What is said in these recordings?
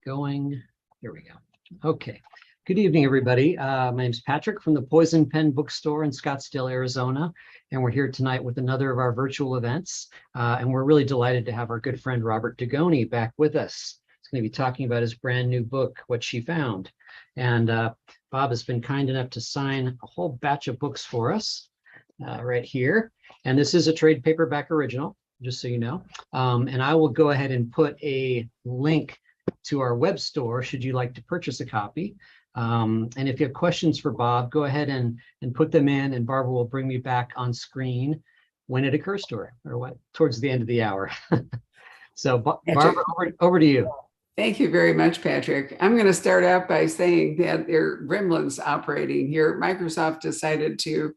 going. Here we go. Okay. Good evening, everybody. My name is Patrick from the Poison Pen Bookstore in Scottsdale, Arizona, and we're here tonight with another of our virtual events. And we're really delighted to have our good friend Robert Dugoni back with us. He's going to be talking about his brand new book, What She Found. And Bob has been kind enough to sign a whole batch of books for us right here. And this is a trade paperback original, just so you know. And I will go ahead and put a link to our web store should you like to purchase a copy. And if you have questions for Bob, go ahead and put them in, and Barbara will bring me back on screen when it occurs to her, or what, towards the end of the hour. So Barbara, over to you. Thank you very much, Patrick. I'm going to start out by saying that there are gremlins operating here. Microsoft decided to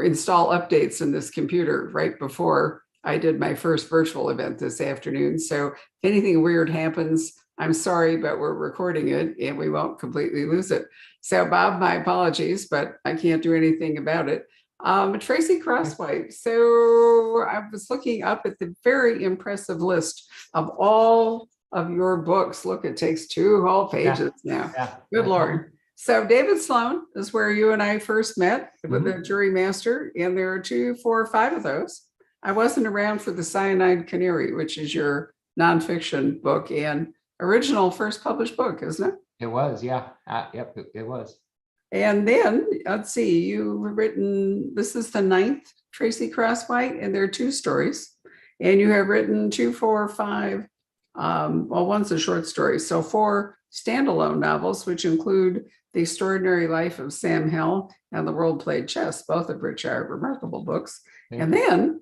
install updates in this computer right before I did my first virtual event this afternoon. So if anything weird happens, I'm sorry, but we're recording it and we won't completely lose it. So Bob, my apologies, but I can't do anything about it. Tracy Crosswhite. So I was looking up at the very impressive list of all of your books. Look, it takes 2 whole pages now. Yeah. Good Lord. So David Sloan is where you and I first met with the Jury Master, and there are 2, 4, 5 of those. I wasn't around for The Cyanide Canary, which is your nonfiction book and original first published book, isn't it? It was, yeah. Yep, it was. And then, let's see, you've written, this is the 9th, Tracy Crosswhite, and there are 2 stories. And you have written 2, 4, 5, well, one's a short story. So 4 standalone novels, which include The Extraordinary Life of Sam Hell and The World Played Chess, both of which are remarkable books. And then,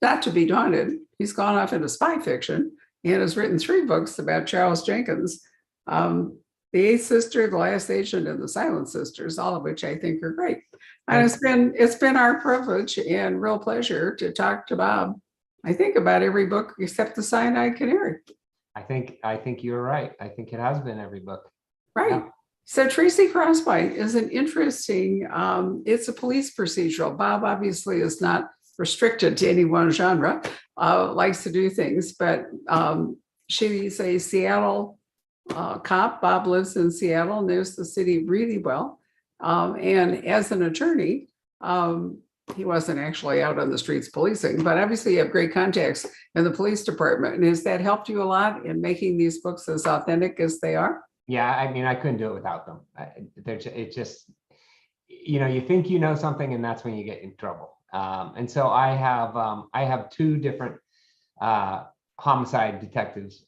not to be daunted, he's gone off into spy fiction and has written 3 books about Charles Jenkins, The Eighth Sister, The Last Agent, and The Silent Sisters, all of which I think are great. And it's been our privilege and real pleasure to talk to Bob, I think, about every book except The Cyanide Canary. I think you're right. I think it has been every book. Right. Yeah. So Tracy Crosswhite is an interesting, it's a police procedural. Bob obviously is not restricted to any one genre, likes to do things, but she's a Seattle cop. Bob lives in Seattle, knows the city really well. And as an attorney, he wasn't actually out on the streets policing, but obviously you have great contacts in the police department. And has that helped you a lot in making these books as authentic as they are? Yeah, I mean, I couldn't do it without them. It just, you think you know something, and that's when you get in trouble. And so I have 2 different homicide detectives,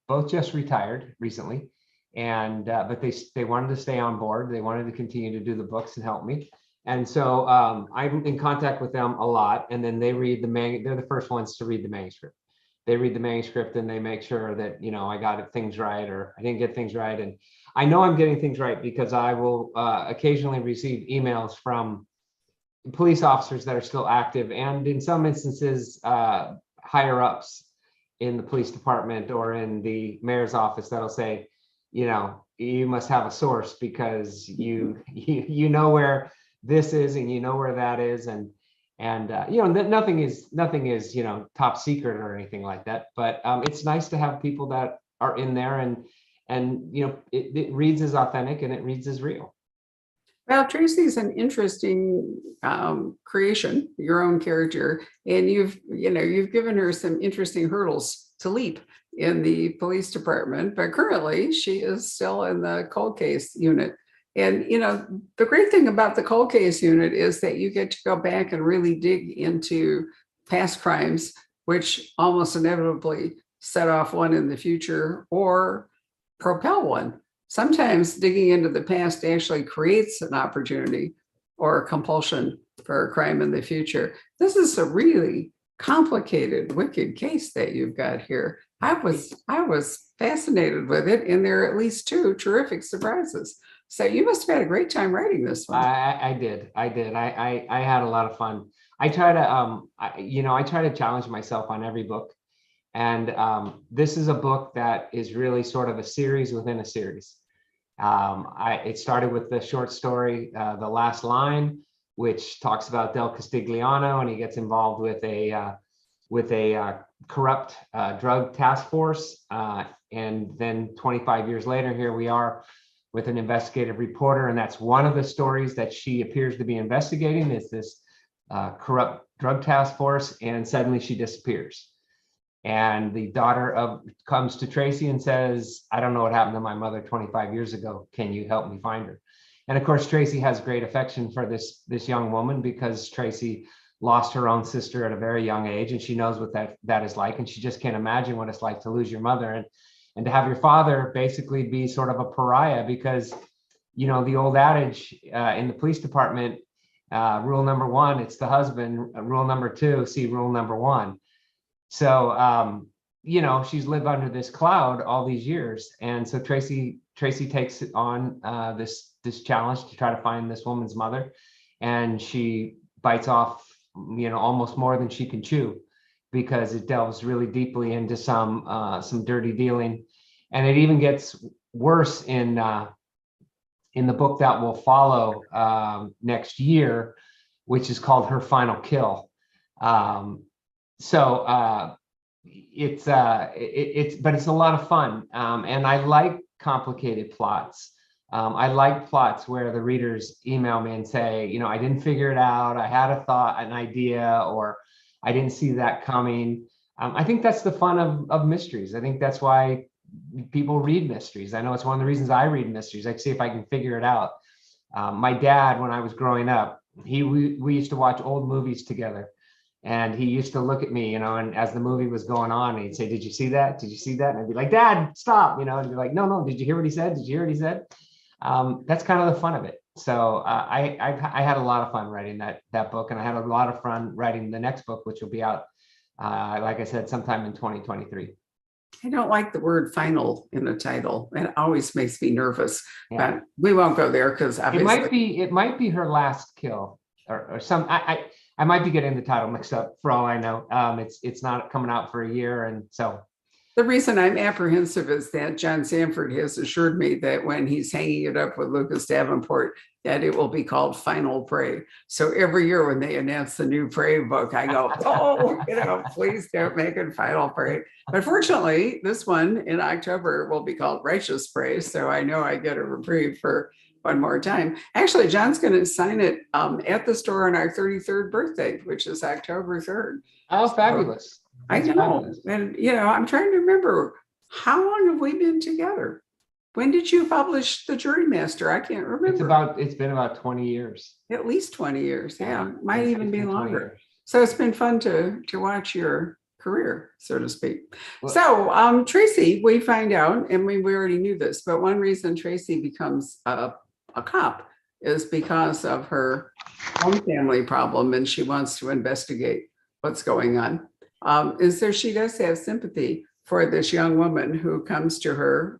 both just retired recently, and but they wanted to stay on board. They wanted to continue to do the books and help me. And so I'm in contact with them a lot, and then they read they're the first ones to read the manuscript. They read the manuscript and they make sure that, I got things right or I didn't get things right. And I know I'm getting things right because I will occasionally receive emails from police officers that are still active, and in some instances, higher ups in the police department or in the mayor's office that'll say, you must have a source because you know where this is and you know where that is, and nothing is top secret or anything like that. But it's nice to have people that are in there and it reads as authentic and it reads as real. Well, Tracy's an interesting creation, your own character, and you've given her some interesting hurdles to leap in the police department, but currently she is still in the cold case unit. And, the great thing about the cold case unit is that you get to go back and really dig into past crimes, which almost inevitably set off one in the future or propel one. Sometimes digging into the past actually creates an opportunity or a compulsion for a crime in the future. This is a really complicated, wicked case that you've got here. I was fascinated with it, and there are at least 2 terrific surprises. So you must have had a great time writing this one. I did. I had a lot of fun. I try to challenge myself on every book. And this is a book that is really sort of a series within a series. It started with the short story, The Last Line, which talks about Del Castigliano, and he gets involved with a corrupt drug task force. And then 25 years later, here we are with an investigative reporter. And that's one of the stories that she appears to be investigating, is this corrupt drug task force. And suddenly she disappears. And the daughter comes to Tracy and says, I don't know what happened to my mother 25 years ago. Can you help me find her? And of course, Tracy has great affection for this young woman, because Tracy lost her own sister at a very young age, and she knows what that is like. And she just can't imagine what it's like to lose your mother, and to have your father basically be sort of a pariah, because, you know, the old adage in the police department, rule number one, it's the husband. Rule number two, see rule number one. So, you know, she's lived under this cloud all these years. And so Tracy takes on this challenge to try to find this woman's mother. And she bites off, you know, almost more than she can chew, because it delves really deeply into some dirty dealing. And it even gets worse in the book that will follow next year, which is called Her Final Kill. So it's a lot of fun, and I like complicated plots. I like plots where the readers email me and say, you know, I didn't figure it out. I had a thought, an idea, or I didn't see that coming. I think that's the fun of mysteries. I think that's why people read mysteries. I know it's one of the reasons I read mysteries. I see if I can figure it out. My dad, when I was growing up, we used to watch old movies together. And he used to look at me, you know, and as the movie was going on, he'd say, did you see that? Did you see that? And I'd be like, Dad, stop, you know, and he'd be like, no, did you hear what he said? Did you hear what he said? That's kind of the fun of it. So I had a lot of fun writing that book, and I had a lot of fun writing the next book, which will be out, like I said, sometime in 2023. I don't like the word final in the title. It always makes me nervous, Yeah. but we won't go there, because obviously It might be her last kill, or some. I might be getting the title mixed up, for all I know. It's not coming out for a year, and so. the reason I'm apprehensive is that John Sanford has assured me that when he's hanging it up with Lucas Davenport, that it will be called Final Prey. So every year when they announce the new Prey book, I go, oh, you know, please don't make it Final Prey. But fortunately, this one in October will be called Righteous Prey. So I know I get a reprieve for one more time. Actually, John's going to sign it at the store on our 33rd birthday, which is October 3rd. Oh, fabulous. I That's know. fabulous. And, you know, I'm trying to remember, how long have we been together? When did you publish The Jurymaster? I can't remember. It's been about 20 years. At least 20 years. Yeah, might It's even be been 20 longer. years. So it's been fun to watch your career, so to speak. Well- So Tracy, we find out, and we already knew this, but one reason Tracy becomes a cop is because of her own family problem, and she wants to investigate what's going on. She does have sympathy for this young woman who comes to her,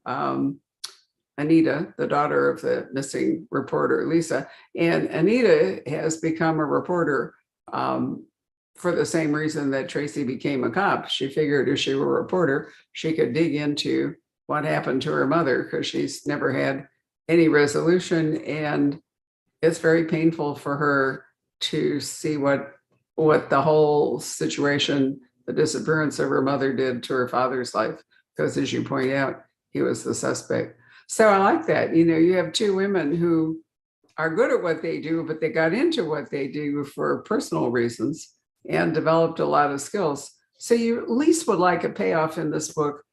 Anita, the daughter of the missing reporter, Lisa. And Anita has become a reporter for the same reason that Tracy became a cop. She figured if she were a reporter, she could dig into what happened to her mother, because she's never had any resolution. And it's very painful for her to see what the whole situation, the disappearance of her mother, did to her father's life, because as you point out, he was the suspect. So I like that. You know, you have two women who are good at what they do, but they got into what they do for personal reasons and developed a lot of skills. So you at least would like a payoff in this book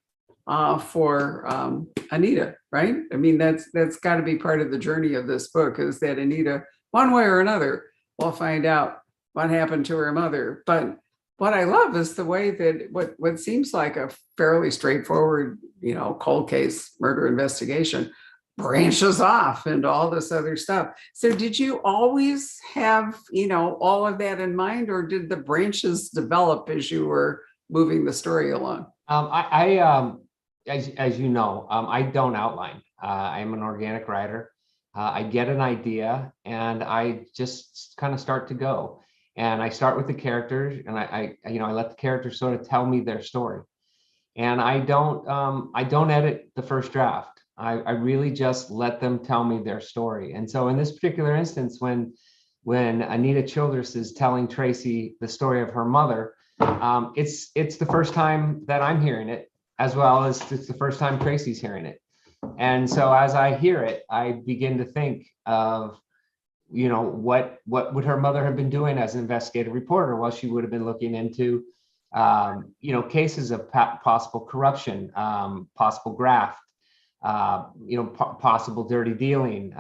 for Anita, right? I mean, that's got to be part of the journey of this book, is that Anita, one way or another, will find out what happened to her mother. But what I love is the way that what seems like a fairly straightforward, you know, cold case murder investigation branches off into all this other stuff. So did you always have, you know, all of that in mind, or did the branches develop as you were moving the story along? As you know, I don't outline. I'm an organic writer. I get an idea and I just kind of start to go. And I start with the characters, and I let the characters sort of tell me their story. And I don't edit the first draft. I really just let them tell me their story. And so in this particular instance, when Anita Childress is telling Tracy the story of her mother, it's the first time that I'm hearing it, as well as it's the first time Tracy's hearing it. And so as I hear it, I begin to think of, what would her mother have been doing as an investigative reporter? Well, she would have been looking into, cases of possible corruption, possible graft, possible dirty dealing.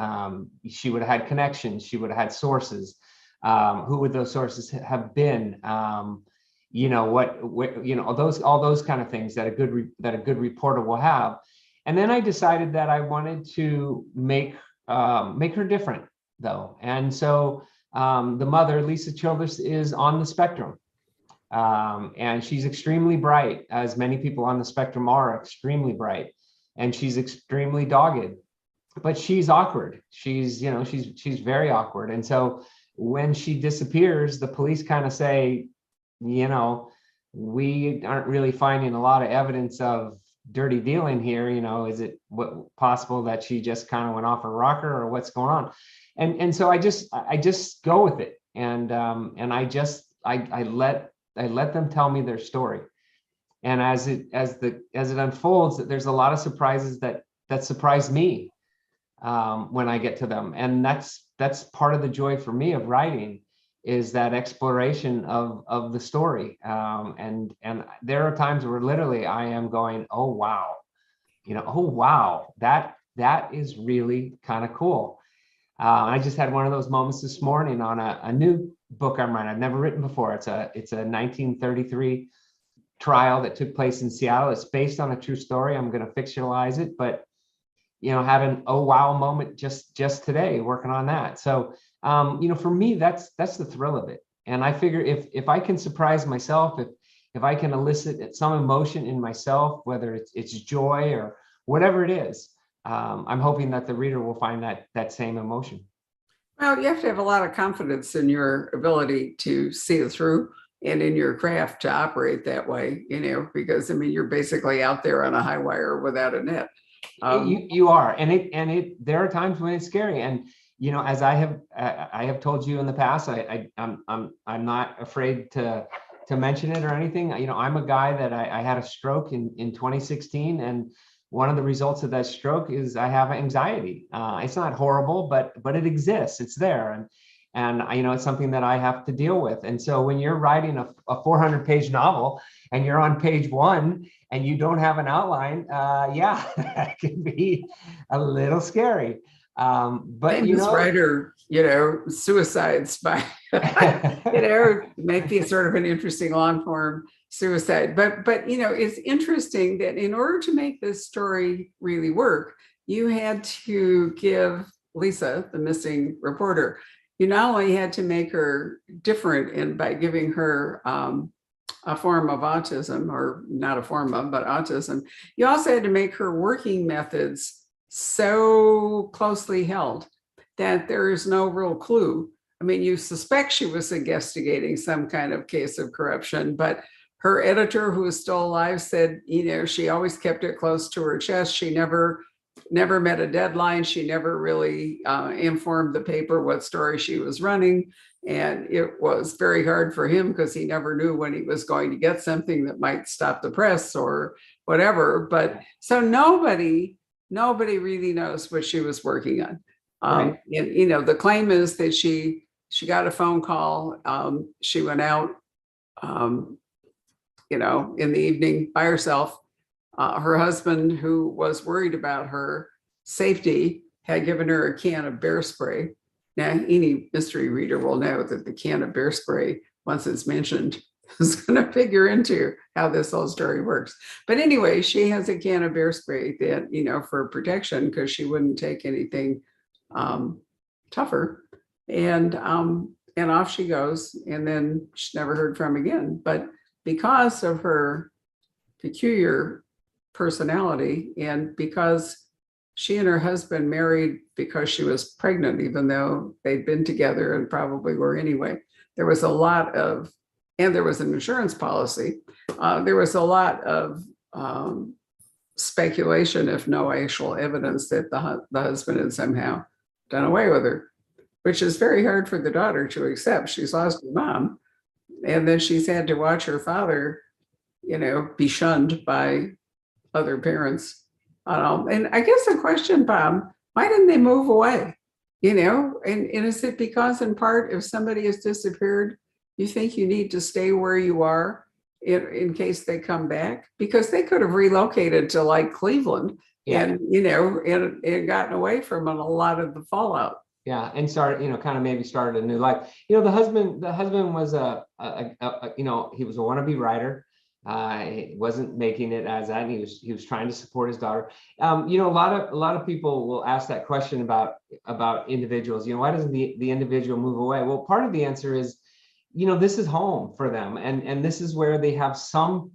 She would have had connections. She would have had sources. Who would those sources have been? All those kind of things that a good reporter will have. And then I decided that I wanted to make her different, though. And so the mother, Lisa Childress, is on the spectrum. And she's extremely bright, as many people on the spectrum are extremely bright. And she's extremely dogged, but she's awkward. She's very awkward. And so when she disappears, the police kind of say, we aren't really finding a lot of evidence of dirty dealing here. Is it possible that she just kind of went off her rocker, or what's going on? And so I just go with it, and I let them tell me their story. And as it unfolds, there's a lot of surprises that surprise me when I get to them, and that's part of the joy for me of writing, is that exploration of the story. And there are times where literally I am going, oh wow, that is really kind of cool. I just had one of those moments this morning on a new book I'm writing. I've never written before. It's a 1933 trial that took place in Seattle. It's based on a true story. I'm going to fictionalize it, but had an oh wow moment just today working on that. So for me, that's the thrill of it. And I figure if I can surprise myself, if I can elicit some emotion in myself, whether it's joy or whatever it is, I'm hoping that the reader will find that same emotion. Well, you have to have a lot of confidence in your ability to see it through, and in your craft to operate that way, because you're basically out there on a high wire without a net. You are, and there are times when it's scary, and as I have told you in the past, I'm not afraid to mention it or anything. I'm a guy that I had a stroke in 2016, and one of the results of that stroke is I have anxiety. It's not horrible, but it exists. It's there, and it's something that I have to deal with. And so when you're writing a 400-page novel and you're on page 1 and you don't have an outline, that can be a little scary. But this writer, suicides by, make these sort of an interesting long form suicide. But it's interesting that in order to make this story really work, you had to give Lisa, the missing reporter, you not only had to make her different by giving her a form of autism, or not a form of, but autism, you also had to make her working methods so closely held that there is no real clue. You suspect she was investigating some kind of case of corruption, but her editor, who is still alive, said, she always kept it close to her chest. She never met a deadline. She never really informed the paper what story she was running. And it was very hard for him because he never knew when he was going to get something that might stop the press or whatever. But so nobody really knows what she was working on. Right. And, the claim is that she got a phone call. She went out, in the evening by herself. Her husband, who was worried about her safety, had given her a can of bear spray. Now, any mystery reader will know that the can of bear spray, once it's mentioned, is going to figure into how this whole story works. But anyway, she has a can of bear spray that, for protection, because she wouldn't take anything tougher. And off she goes, and then she's never heard from again. But because of her peculiar personality, and because she and her husband married because she was pregnant, even though they'd been together and probably were anyway, there was a lot of, and there was an insurance policy, there was a lot of speculation, if no actual evidence, that the husband had somehow done away with her, which is very hard for the daughter to accept. She's lost her mom, And then she's had to watch her father, be shunned by other parents. And I guess the question, Bob, why didn't they move away? And is it because in part, if somebody has disappeared, you think you need to stay where you are in case they come back? Because they could have relocated to like Cleveland and gotten away from a lot of the fallout. Yeah, and started, kind of maybe started a new life. The husband was he was a wannabe writer. He wasn't making it as that. And he was trying to support his daughter. A lot of people will ask that question about individuals. Why doesn't the individual move away? Well, part of the answer is, this is home for them, and this is where they have some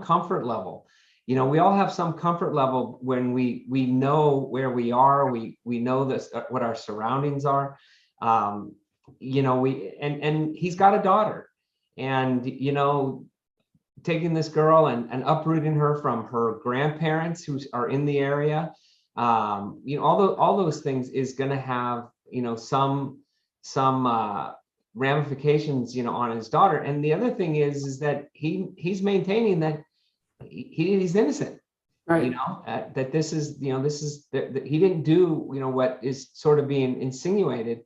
comfort level. We all have some comfort level when we know where we are. We know this, what our surroundings are. And he's got a daughter, and taking this girl and uprooting her from her grandparents who are in the area, all those things is going to have some ramifications on his daughter. And the other thing is that he's maintaining that he's innocent, right? That this is that he didn't do what is sort of being insinuated.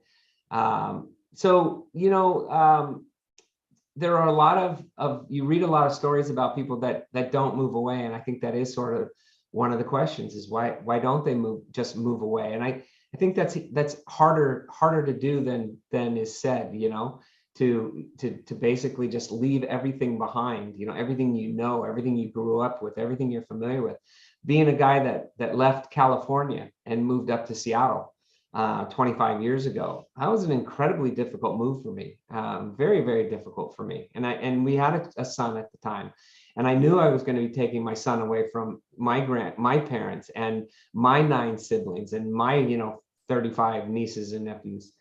There are a lot of you read a lot of stories about people that don't move away, and I think that is sort of one of the questions is why don't they just move away? And I think that's harder to do than is said, to basically just leave everything behind, everything everything you grew up with, everything you're familiar with. Being a guy that left California and moved up to Seattle 25 years ago, that was an incredibly difficult move for me, very, very difficult for me. And we had a son at the time, and I knew I was going to be taking my son away from my parents and my 9 siblings and my 35 nieces and nephews.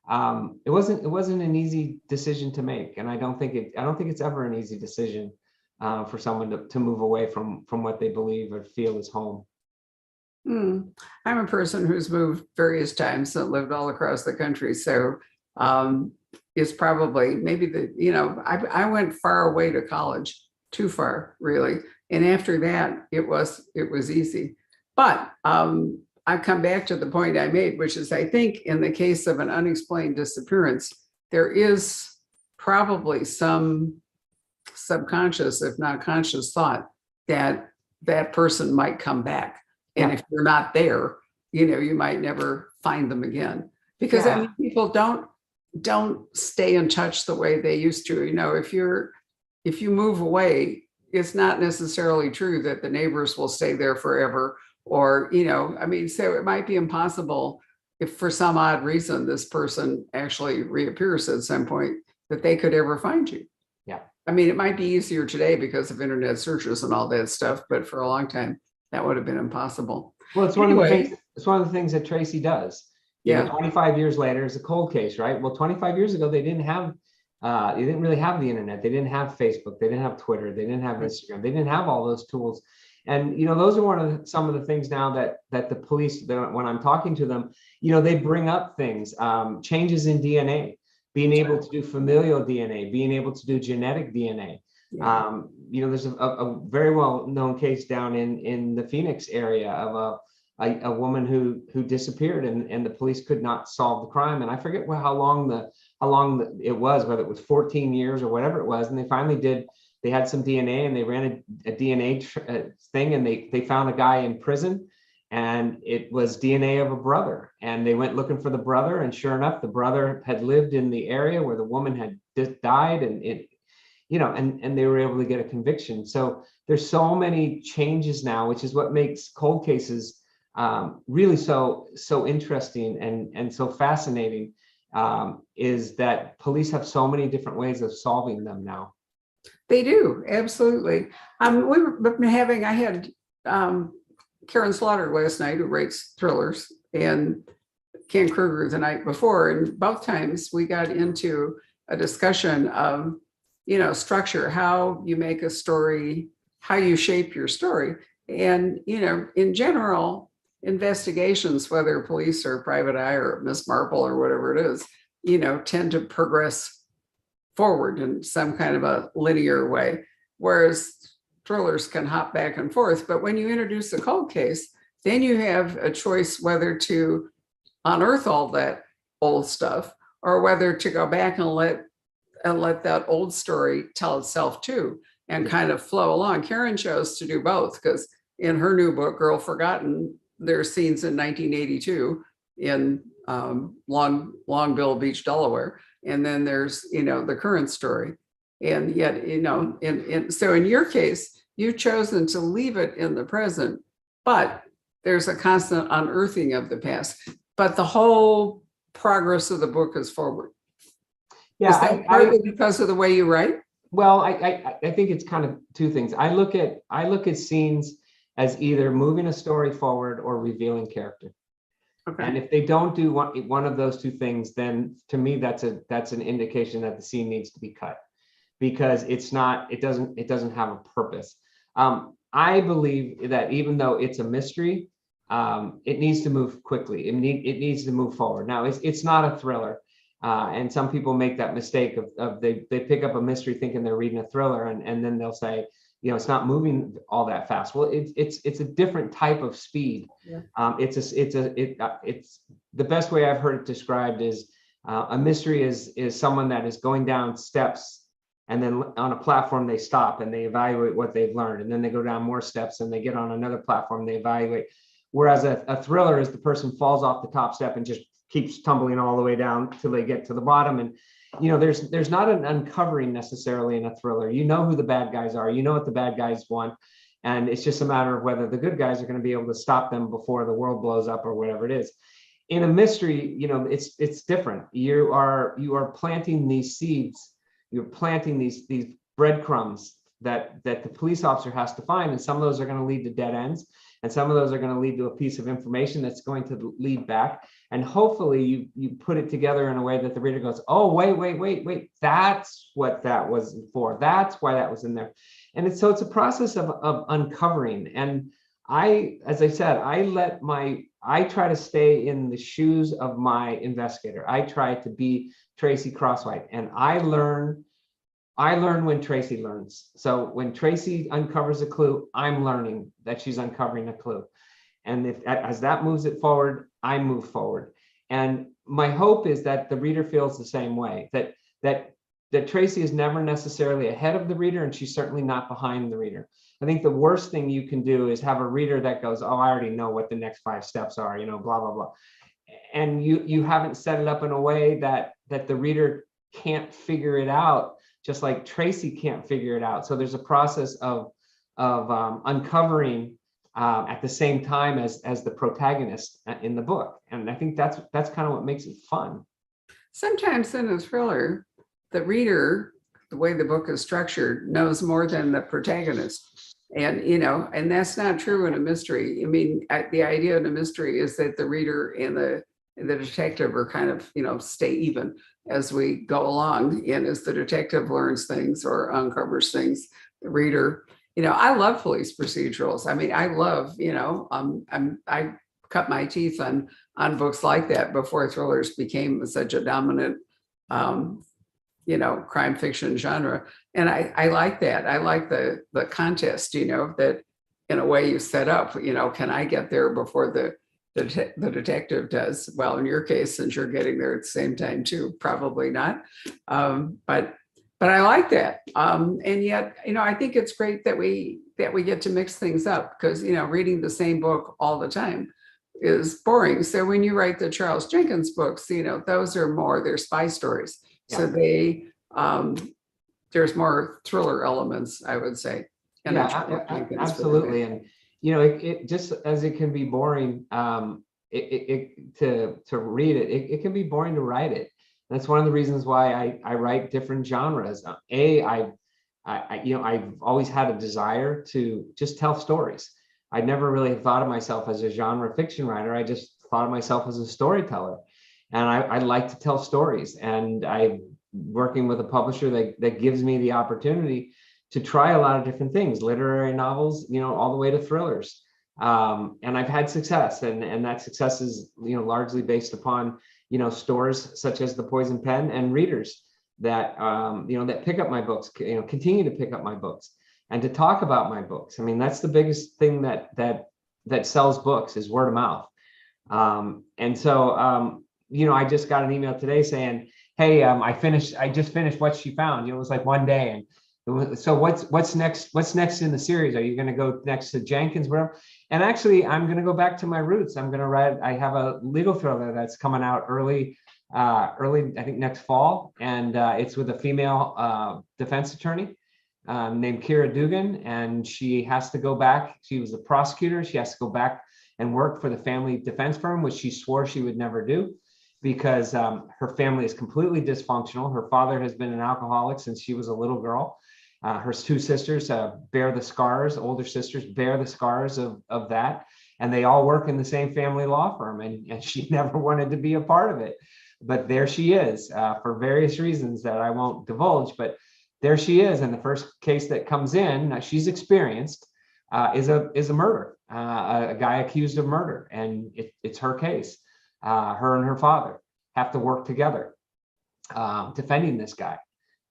It wasn't an easy decision to make, and I don't think it's ever an easy decision for someone to move away from what they believe or feel is home. I'm a person who's moved various times and lived all across the country. So it's probably maybe I went far away to college, too far, really. And after that, it was easy. But I come back to the point I made, which is I think in the case of an unexplained disappearance, there is probably some subconscious, if not conscious, thought that that person might come back. And if you're not there, you might never find them again. Because I mean, people don't stay in touch the way they used to. If you move away, it's not necessarily true that the neighbors will stay there forever. Or, so it might be impossible if for some odd reason this person actually reappears at some point that they could ever find you. Yeah. I mean, it might be easier today because of internet searches and all that stuff, but for a long time, that would have been impossible. Well, it's one of the things that Tracy does. 25 years later, it's a cold case, right? Well, 25 years ago, they didn't really have the internet. They didn't have Facebook. They didn't have Twitter. They didn't have Instagram. They didn't have all those tools. And, those are some of the things now that the police, when I'm talking to them, they bring up things, changes in DNA, being able to do familial DNA, being able to do genetic DNA. There's a very well-known case down in the Phoenix area of a woman who disappeared, and the police could not solve the crime. And I forget how long it was, whether it was 14 years or whatever it was. And they finally they had some DNA, and they ran a DNA thing, and they found a guy in prison, and it was DNA of a brother. And they went looking for the brother, and sure enough, the brother had lived in the area where the woman had died, and and they were able to get a conviction. So there's so many changes now, which is what makes cold cases really so interesting and so fascinating, is that police have so many different ways of solving them now. They do, absolutely. I had Karen Slaughter last night, who writes thrillers, and Ken Kruger the night before, and both times we got into a discussion of structure, how you make a story, how you shape your story. And in general, investigations, whether police or private eye or Miss Marple or whatever it is, tend to progress forward in some kind of a linear way, whereas thrillers can hop back and forth. But when you introduce a cold case, then you have a choice whether to unearth all that old stuff or whether to go back and let that old story tell itself too and kind of flow along. Karen chose to do both because in her new book, Girl Forgotten, there's scenes in 1982 in Long Bill Beach, Delaware. And then there's, the current story. And yet, so in your case, you've chosen to leave it in the present, but there's a constant unearthing of the past. But the whole progress of the book is forward. Yeah, Is that partly because of the way you write? Well, I think it's kind of two things. I look at scenes as either moving a story forward or revealing character. Okay. And if they don't do one of those two things, then to me that's an indication that the scene needs to be cut because it doesn't have a purpose. I believe that even though it's a mystery, it needs to move quickly. It needs to move forward. Now it's not a thriller. And some people make that mistake of they pick up a mystery thinking they're reading a thriller and then they'll say, it's not moving all that fast. Well, it's a different type of speed. Yeah. It's the best way I've heard it described is a mystery is someone that is going down steps and then on a platform they stop and they evaluate what they've learned and then they go down more steps and they get on another platform they evaluate. Whereas a thriller is the person falls off the top step and just keeps tumbling all the way down till they get to the bottom. And there's not an uncovering necessarily in a thriller. You know who the bad guys are, you know what the bad guys want, and it's just a matter of whether the good guys are going to be able to stop them before the world blows up or whatever it is. In a mystery, it's different. You are planting these seeds, you're planting these breadcrumbs that the police officer has to find, and some of those are going to lead to dead ends. And some of those are going to lead to a piece of information that's going to lead back. And hopefully you put it together in a way that the reader goes, oh, wait, that's what that was for. That's why that was in there. And it's a process of uncovering. And as I said, I try to stay in the shoes of my investigator. I try to be Tracy Crosswhite, and I learn when Tracy learns. So when Tracy uncovers a clue, I'm learning that she's uncovering a clue. And as that moves it forward, I move forward. And my hope is that the reader feels the same way, that Tracy is never necessarily ahead of the reader, and she's certainly not behind the reader. I think the worst thing you can do is have a reader that goes, oh, I already know what the next 5 steps are, blah, blah, blah. And you haven't set it up in a way that the reader can't figure it out, just like Tracy can't figure it out. So there's a process of uncovering at the same time as the protagonist in the book. And I think that's kind of what makes it fun. Sometimes in a thriller, the reader, the way the book is structured, knows more than the protagonist. And, and that's not true in a mystery. I mean, the idea in a mystery is that the reader and the detective are kind of, stay even as we go along. And as the detective learns things or uncovers things, the reader, I love police procedurals. I mean, I love, I cut my teeth on books like that before thrillers became such a dominant, crime fiction genre. And I like that. I like the contest, that in a way you set up, can I get there before the detective does? Well, in your case, since you're getting there at the same time too, probably not. But I like that. And yet, I think it's great that we get to mix things up because, reading the same book all the time is boring. So when you write the Charles Jenkins books, those are they're spy stories. Yeah. So they, there's more thriller elements, I would say. And yeah, absolutely. And, it just as it can be boring to read it, it can be boring to write it. That's one of the reasons why I write different genres. I've always had a desire to just tell stories. I never really thought of myself as a genre fiction writer. I just thought of myself as a storyteller. And I like to tell stories. And I'm working with a publisher that gives me the opportunity to try a lot of different things, literary novels, all the way to thrillers. And I've had success, and that success is, largely based upon, stores such as the Poison Pen and readers that, that pick up my books, continue to pick up my books and to talk about my books. I mean, that's the biggest thing that sells books is word of mouth. And so, I just got an email today saying, hey, I just finished What She Found. It was like one day. And so what's next? What's next in the series? Are you going to go next to Jenkins, whatever? And actually, I'm going to go back to my roots. I'm going to write. I have a legal thriller that's coming out early, I think next fall, and it's with a female defense attorney named Kira Dugan, and she has to go back. She was a prosecutor. She has to go back and work for the family defense firm, which she swore she would never do, because her family is completely dysfunctional. Her father has been an alcoholic since she was a little girl. Her two sisters bear the scars, older sisters bear the scars of that. And they all work in the same family law firm. And she never wanted to be a part of it. But there she is for various reasons that I won't divulge. But there she is. And the first case that comes in, she's experienced, is a murder, a guy accused of murder. And it's her case. Her and her father have to work together defending this guy.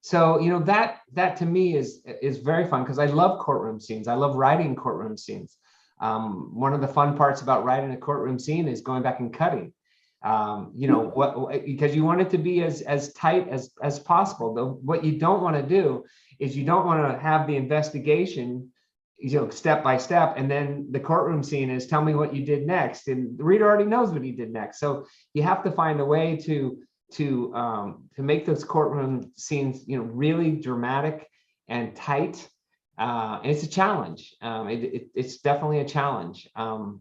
So, that to me is very fun because I love courtroom scenes. I love writing courtroom scenes. One of the fun parts about writing a courtroom scene is going back and cutting. Because you want it to be as tight as possible. Though what you don't want to do is you don't want to have the investigation, step by step, and then the courtroom scene is tell me what you did next, and the reader already knows what he did next. So you have to find a way to make those courtroom scenes, really dramatic and tight. And it's a challenge. It's definitely a challenge,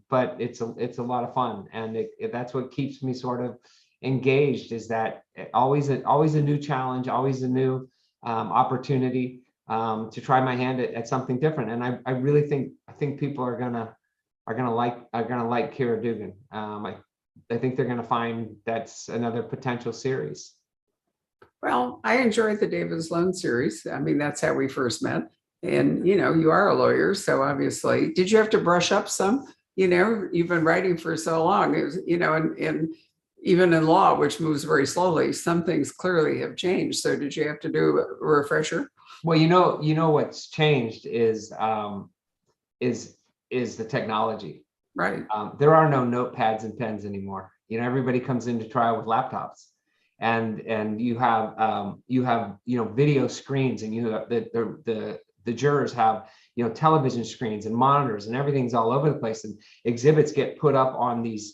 but it's a lot of fun, and that's what keeps me sort of engaged. Is that always a new challenge, always a new opportunity to try my hand at something different. And I really think people are gonna like Kira Dugan. I think they're going to find that's another potential series. Well, I enjoyed the David Sloan series. I mean, that's how we first met. And, you are a lawyer. So obviously, did you have to brush up some? You've been writing for so long, it was, and even in law, which moves very slowly, some things clearly have changed. So did you have to do a refresher? Well, what's changed is the technology. Right. There are no notepads and pens anymore. Everybody comes into trial with laptops, and you have video screens, and you have the jurors have television screens and monitors, and everything's all over the place. And exhibits get put up on these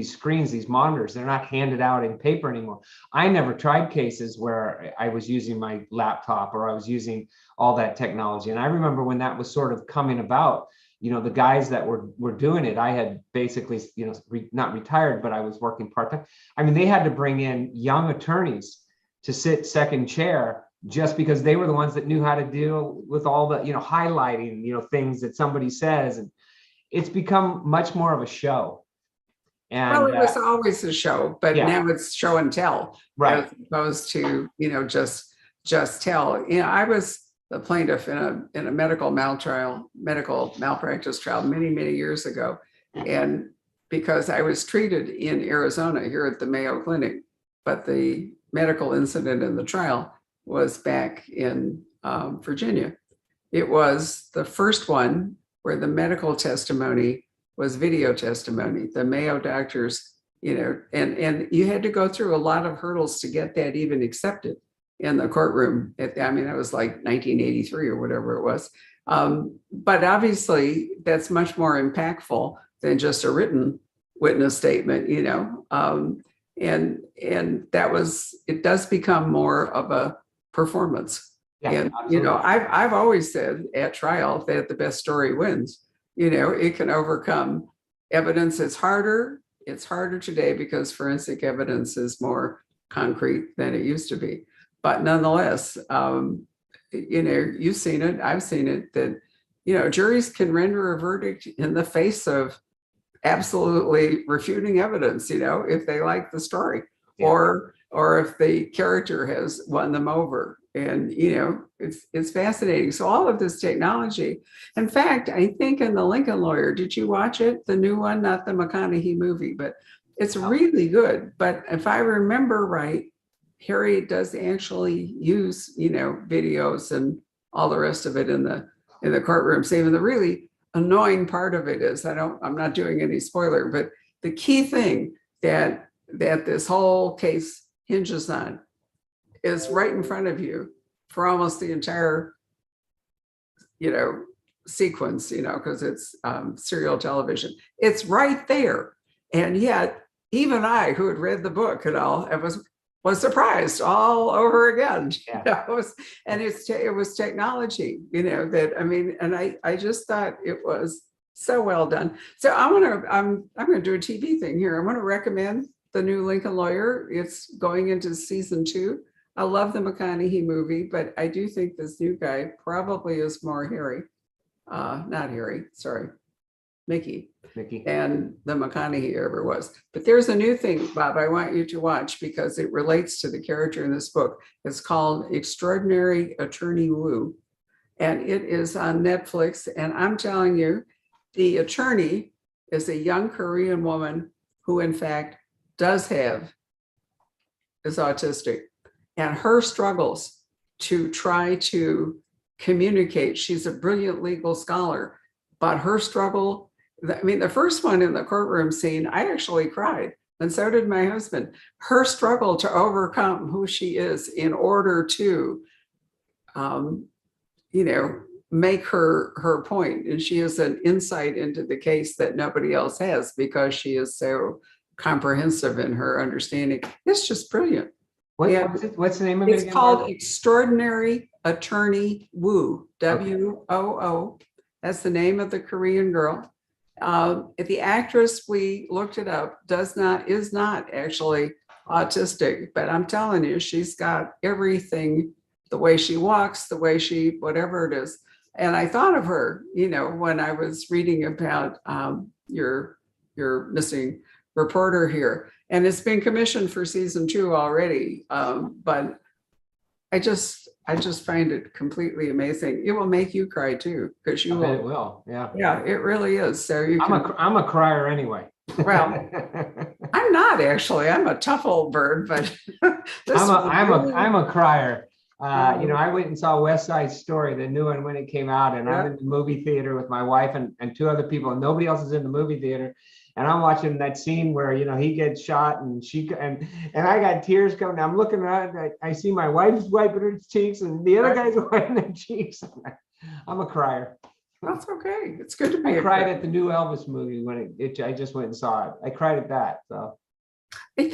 screens, these monitors. They're not handed out in paper anymore. I never tried cases where I was using my laptop or I was using all that technology. And I remember when that was sort of coming about. The guys that were doing it, I had basically, not retired, but I was working part-time. I mean, they had to bring in young attorneys to sit second chair just because they were the ones that knew how to deal with all the, highlighting, things that somebody says. And it's become much more of a show. And well, it was always a show, but now it's show and tell, right? As opposed to, just tell. I was the plaintiff in a medical malpractice trial many years ago, and because I was treated in Arizona here at the Mayo Clinic, but the medical incident in the trial was back in Virginia. It was the first one where the medical testimony was video testimony. The Mayo doctors, and you had to go through a lot of hurdles to get that even accepted in the courtroom. It was like 1983 or whatever it was. But obviously that's much more impactful than just a written witness statement, and it does become more of a performance. And, I've always said at trial that the best story wins. It can overcome evidence. It's harder today because forensic evidence is more concrete than it used to be. But nonetheless, you've seen it, I've seen it, that, juries can render a verdict in the face of absolutely refuting evidence, if they like the story, or if the character has won them over. And, it's fascinating. So all of this technology, in fact, I think in The Lincoln Lawyer, did you watch it? The new one, not the McConaughey movie, but it's really good. But if I remember right, Harry does actually use, videos and all the rest of it in the courtroom. Even the really annoying part of it is I'm not doing any spoiler, but the key thing that this whole case hinges on is right in front of you for almost the entire, sequence, because it's serial television. It's right there. And yet, even I, who had read the book and all, was surprised all over again. Yeah. It was technology, and I just thought it was so well done. So I'm gonna do a TV thing here. I'm gonna recommend the new Lincoln Lawyer. It's going into season 2. I love the McConaughey movie, but I do think this new guy probably is more Harry. Not Harry, sorry, Mickey. And the McConaughey ever was. But there's a new thing, Bob, I want you to watch because it relates to the character in this book. It's called Extraordinary Attorney Woo. And it is on Netflix. And I'm telling you, the attorney is a young Korean woman who in fact is autistic. And her struggles to try to communicate, she's a brilliant legal scholar, but her struggle, the first one in the courtroom scene, I actually cried, and so did my husband. Her struggle to overcome who she is in order to, make her point. And she has an insight into the case that nobody else has because she is so comprehensive in her understanding. It's just brilliant. What's the name of it? It's called Extraordinary Attorney Woo, W-O-O. That's the name of the Korean girl. The actress, we looked it up, is not actually autistic, but I'm telling you, she's got everything, the way she walks, the way she, whatever it is. And I thought of her, when I was reading about your missing reporter here, and it's been commissioned for season 2 already. But I just find it completely amazing. It will make you cry too, because you will. It will, yeah. Yeah, it really is. So I'm a crier anyway. Well, I'm not actually. I'm a tough old bird, but I'm a crier. I went and saw West Side Story, the new one, when it came out, and I'm in the movie theater with my wife and 2 other people, and nobody else is in the movie theater. And I'm watching that scene where, he gets shot and I got tears coming. I'm looking around, I see my wife's wiping her cheeks and the other guys are wiping their cheeks. I'm a crier. That's okay. It's good to be. I cried at the new Elvis movie when I just went and saw it. I cried at that. So I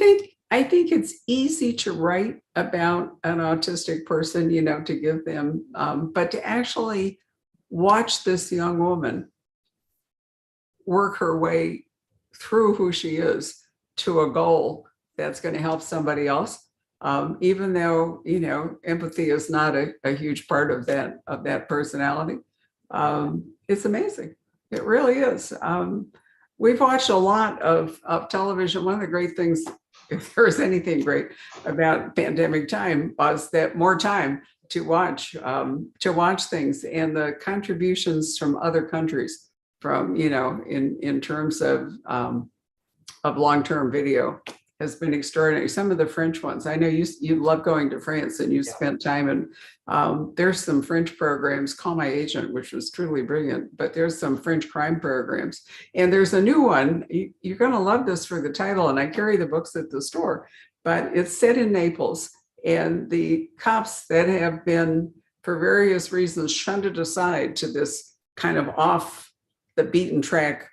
think it's easy to write about an autistic person, to give them, but to actually watch this young woman work her way through who she is to a goal that's going to help somebody else, even though empathy is not a huge part of that personality. It's amazing. It really is. We've watched a lot of television. One of the great things, if there's anything great about pandemic time, was that more time to watch things and the contributions from other countries, from in terms of long-term video has been extraordinary. Some of the French ones, I know you love going to France and you spent time, and there's some French programs, Call My Agent, which was truly brilliant, but there's some French crime programs. And there's a new one, you're gonna love this for the title, and I carry the books at the store, but it's set in Naples, and the cops that have been, for various reasons, shunted aside to this kind of off the beaten track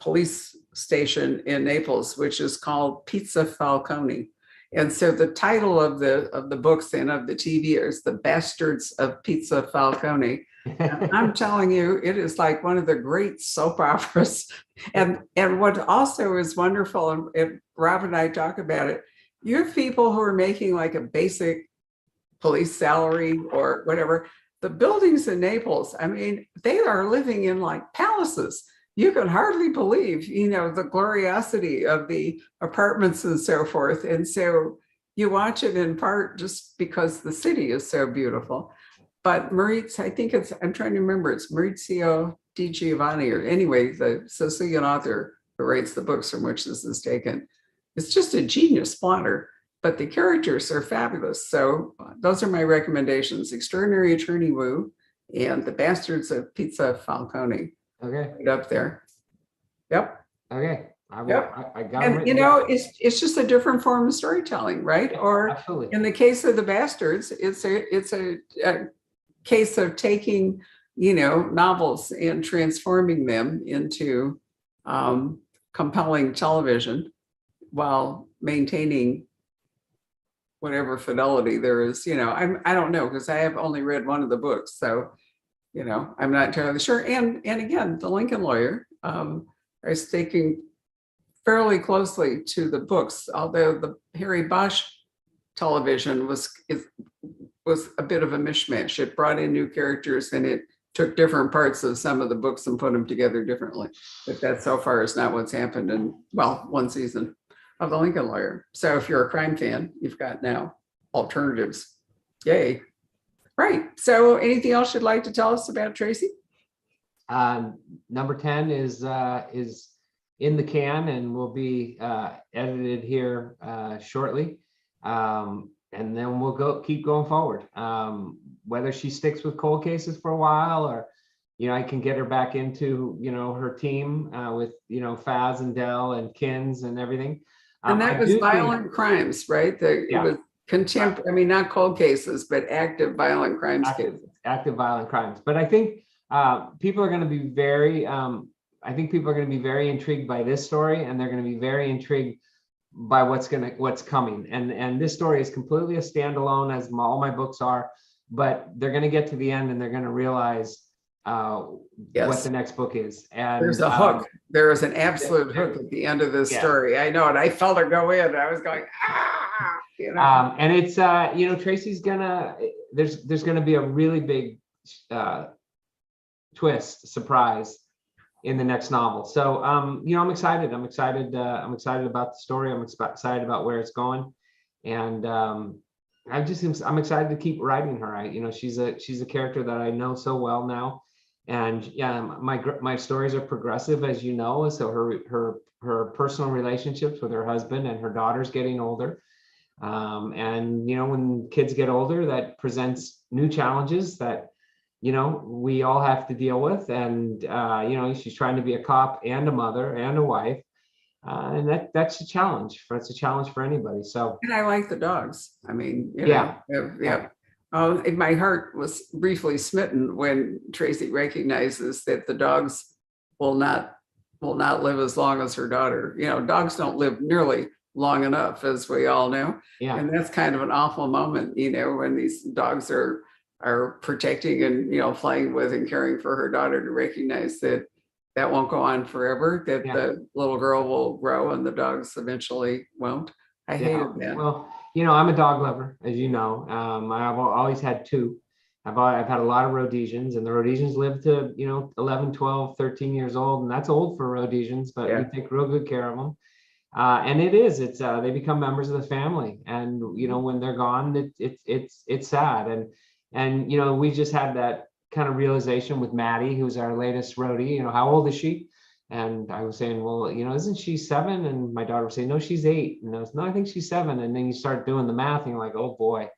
police station in Naples, which is called Pizza Falcone. And so the title of the books and of the TV is The Bastards of Pizza Falcone. And I'm telling you, it is like one of the great soap operas. And what also is wonderful, and Rob and I talk about it, you have people who are making like a basic police salary or whatever. The buildings in Naples, they are living in like palaces. You could hardly believe, the gloriosity of the apartments and so forth. And so you watch it in part just because the city is so beautiful. But I'm trying to remember, it's Maurizio Di Giovanni, or anyway, the Sicilian author who writes the books from which this is taken. It's just a genius plotter. but the characters are fabulous. So those are my recommendations: Extraordinary Attorney Wu and The Bastards of Pizza Falcone. Okay. Right up there. Yep. Okay. I will, Yep. I got 'em And written down. it's just a different form of storytelling, right? Yeah, Or absolutely. in the case of The Bastards, it's a case of taking, novels and transforming them into compelling television while maintaining whatever fidelity there is. I don't know, because I have only read one of the books, so I'm not entirely sure. And again, The Lincoln Lawyer, I was thinking fairly closely to the books, although the Harry Bosch television was a bit of a mishmash. It brought in new characters and it took different parts of some of the books and put them together differently. But that so far is not what's happened in, one season of The Lincoln Lawyer. So if you're a crime fan, you've got now alternatives. Yay. Right. So anything else you'd like to tell us about Tracy? Number 10 is in the can and will be edited here shortly. And then we'll keep going forward. Whether she sticks with cold cases for a while, or I can get her back into her team with Faz and Dell and Kins and everything. And that was violent crimes, right? It was contempt. I mean, not cold cases, but active violent crimes cases. Active violent crimes. But I think people are going to be very. I think people are going to be very intrigued by this story, and they're going to be very intrigued by what's coming. And this story is completely a standalone, as all my books are. But they're going to get to the end, and they're going to realize what the next book is. And there's a hook. There is an absolute hook at the end of this story. I know it. I felt her go in. I was going, and it's Tracy's gonna. There's going to be a really big surprise in the next novel. So I'm excited. I'm excited about the story. I'm excited about where it's going, and I'm excited to keep writing her. She's a character that I know so well now, and my stories are progressive, as you know. So her personal relationships with her husband and her daughter's getting older, and when kids get older, that presents new challenges that we all have to deal with. And she's trying to be a cop and a mother and a wife, and that's a challenge. It's a challenge for anybody. So, and I like the dogs. I mean, yeah. Oh, my heart was briefly smitten when Tracy recognizes that the dogs will not live as long as her daughter. Dogs don't live nearly long enough, as we all know. Yeah. And that's kind of an awful moment, when these dogs are protecting and playing with and caring for her daughter, to recognize that won't go on forever, that the little girl will grow and the dogs eventually won't. I hated that. Well, I'm a dog lover, as you know. I've always had two. I've had a lot of Rhodesians, and the Rhodesians live to 11, 12, 13 years old, and that's old for Rhodesians, but we take real good care of them. And it's they become members of the family, and when they're gone, it's sad. And we just had that kind of realization with Maddie, who's our latest roadie. How old is she? And I was saying, well, isn't she 7? And my daughter was saying, no, she's 8. And I was, no, I think she's 7. And then you start doing the math, and you're like, oh boy.